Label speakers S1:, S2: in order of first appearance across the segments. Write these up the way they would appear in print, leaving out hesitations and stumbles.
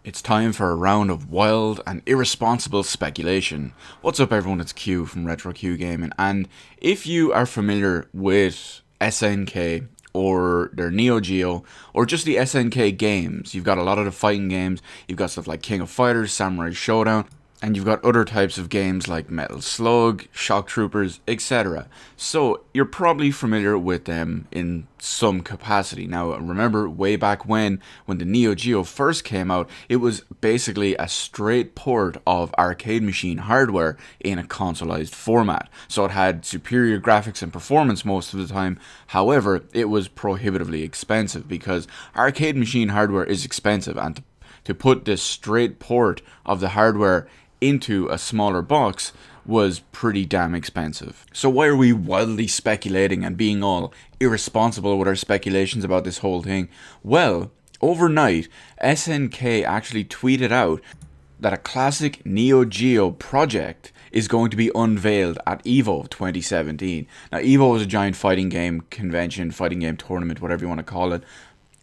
S1: It's time for a round of wild and irresponsible speculation. What's up, everyone? It's Q from Retro Q Gaming, and if you are familiar with SNK or their Neo Geo or just the SNK games, you've got a lot of the fighting games. You've got stuff like King of Fighters, Samurai Showdown, and you've got other types of games like Metal Slug, Shock Troopers, etc. So you're probably familiar with them in some capacity. Now remember, way back when the Neo Geo first came out, it was basically a straight port of arcade machine hardware in a consoleized format. So it had superior graphics and performance most of the time. However, it was prohibitively expensive because arcade machine hardware is expensive, and to put this straight port of the hardware into a smaller box was pretty damn expensive. So why are we wildly speculating and being all irresponsible with our speculations about this whole thing? Well, overnight, SNK actually tweeted out that a classic Neo Geo project is going to be unveiled at EVO 2017. Now, EVO is a giant fighting game convention, fighting game tournament, whatever you want to call it,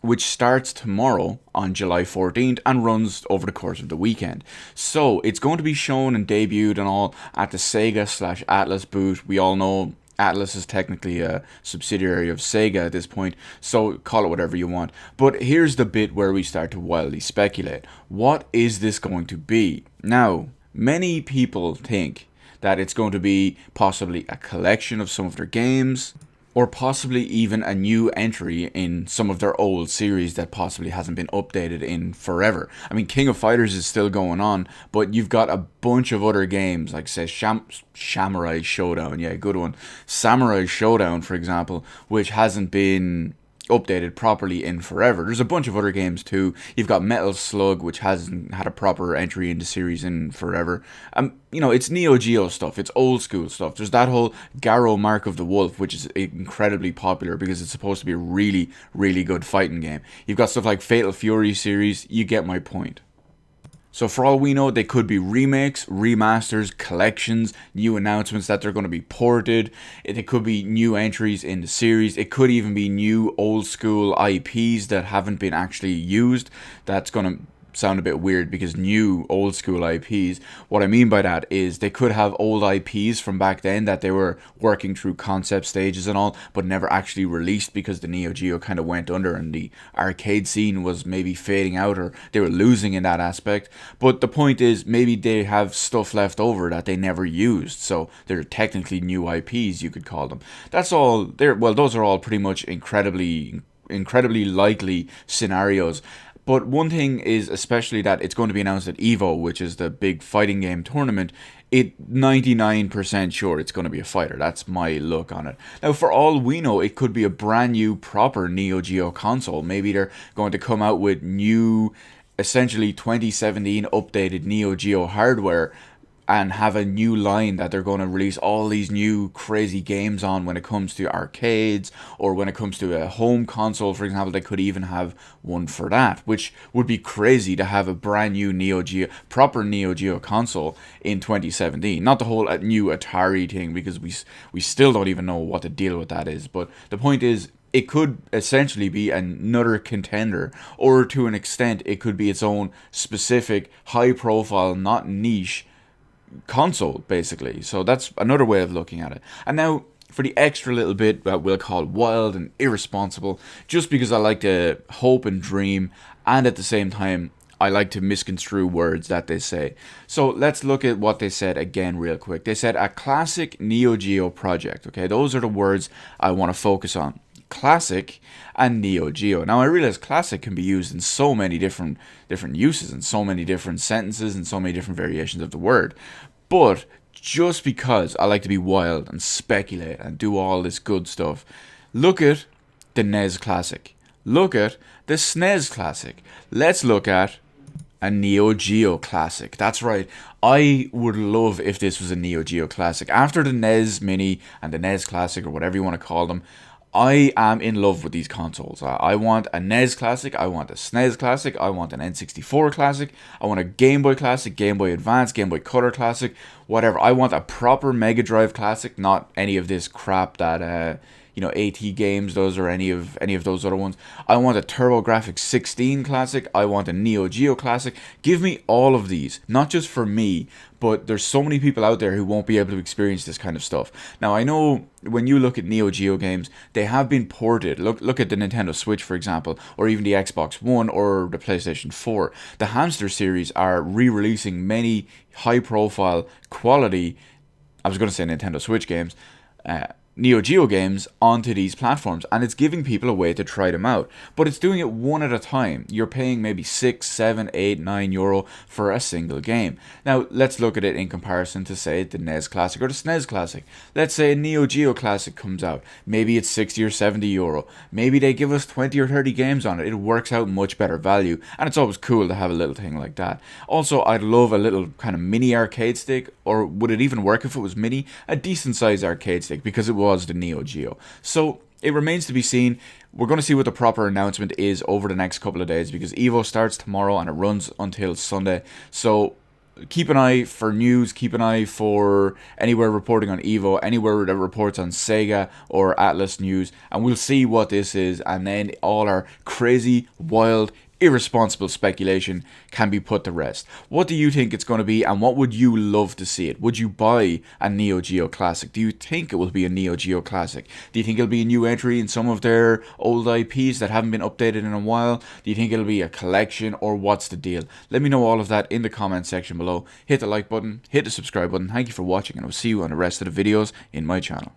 S1: which starts tomorrow on July 14th and runs over the course of the weekend. So it's going to be shown and debuted and all at the Sega/Atlus booth. We all know Atlus is technically a subsidiary of Sega at this point, so call it whatever you want. But here's the bit where we start to wildly speculate. What is this going to be? Now, many people think that it's going to be possibly a collection of some of their games, or possibly even a new entry in some of their old series that possibly hasn't been updated in forever. I mean, King of Fighters is still going on, but you've got a bunch of other games, like, say, Samurai Showdown, yeah, good one. Samurai Showdown, for example, which hasn't been updated properly in forever. There's a bunch of other games too. You've got Metal Slug, which hasn't had a proper entry in the series in forever. It's Neo Geo stuff. It's old school stuff. There's that whole Garou Mark of the Wolf, which is incredibly popular because it's supposed to be a really, really good fighting game. You've got stuff like Fatal Fury series. You get my point. So for all we know, they could be remakes, remasters, collections, new announcements that they're going to be ported. It could be new entries in the series. It could even be new old school IPs that haven't been actually used. That's going to sound a bit weird because new old school IPs, what I mean by that is they could have old IPs from back then that they were working through concept stages and all, but never actually released because the Neo Geo kind of went under and the arcade scene was maybe fading out, or they were losing in that aspect. But the point is, maybe they have stuff left over that they never used, so they're technically new IPs, you could call them. That's all there. Well, those are all pretty much incredibly likely scenarios. But one thing is especially that it's going to be announced at EVO, which is the big fighting game tournament. 99% sure it's going to be a fighter. That's my look on it. Now, for all we know, it could be a brand new proper Neo Geo console. Maybe they're going to come out with new, essentially 2017 updated Neo Geo hardware and have a new line that they're going to release all these new crazy games on when it comes to arcades, or when it comes to a home console, for example. They could even have one for that, which would be crazy to have a brand new proper Neo Geo console in 2017. Not the whole new Atari thing, because we still don't even know what the deal with that is. But the point is, it could essentially be another contender, or to an extent, it could be its own specific, high profile, not niche console, basically. So that's another way of looking at it. And now for the extra little bit that we'll call wild and irresponsible, just because I like to hope and dream, and at the same time I like to misconstrue words that they say. So let's look at what they said again real quick. They said a classic Neo Geo project. Okay, those are the words I want to focus on. Classic and Neo Geo. Now, I realize classic can be used in so many different uses, and so many different sentences, and so many different variations of the word. But just because I like to be wild and speculate and do all this good stuff, look at the NES Classic. Look at the SNES Classic. Let's look at a Neo Geo Classic. That's right. I would love if this was a Neo Geo Classic. After the NES Mini and the NES Classic, or whatever you want to call them, I am in love with these consoles. I want a NES Classic, I want a SNES Classic, I want an N64 Classic, I want a Game Boy Classic, Game Boy Advance, Game Boy Color Classic, whatever. I want a proper Mega Drive Classic, not any of this crap that AT Games does, or any of those other ones. I want a TurboGrafx 16 classic. I want a Neo Geo classic. Give me all of these, not just for me, but there's so many people out there who won't be able to experience this kind of stuff. Now, I know when you look at Neo Geo games, they have been ported. Look at the Nintendo Switch, for example, or even the Xbox One or the PlayStation 4. The Hamster series are re-releasing many high-profile, quality, I was going to say Nintendo Switch games, Neo Geo games onto these platforms, and it's giving people a way to try them out. But it's doing it one at a time. You're paying maybe 6, 7, 8, 9 euro for a single game. Now, let's look at it in comparison to, say, the NES Classic or the SNES Classic. Let's say a Neo Geo Classic comes out. Maybe it's 60 or 70 euro. Maybe they give us 20 or 30 games on it. It works out much better value, and it's always cool to have a little thing like that. Also, I'd love a little kind of mini arcade stick, or would it even work if it was mini? A decent sized arcade stick, because it was the Neo Geo. So it remains to be seen. We're going to see what the proper announcement is over the next couple of days, because EVO starts tomorrow and it runs until Sunday. So keep an eye for news, keep an eye for anywhere reporting on EVO, anywhere that reports on Sega or Atlas News, and we'll see what this is, and then all our crazy, wild, irresponsible speculation can be put to rest. What do you think it's going to be, and what would you love to see it? Would you buy a Neo Geo Classic? Do you think it will be a Neo Geo Classic? Do you think it'll be a new entry in some of their old IPs that haven't been updated in a while? Do you think it'll be a collection, or what's the deal? Let me know all of that in the comment section below. Hit the like button, hit the subscribe button. Thank you for watching, and I'll see you on the rest of the videos in my channel.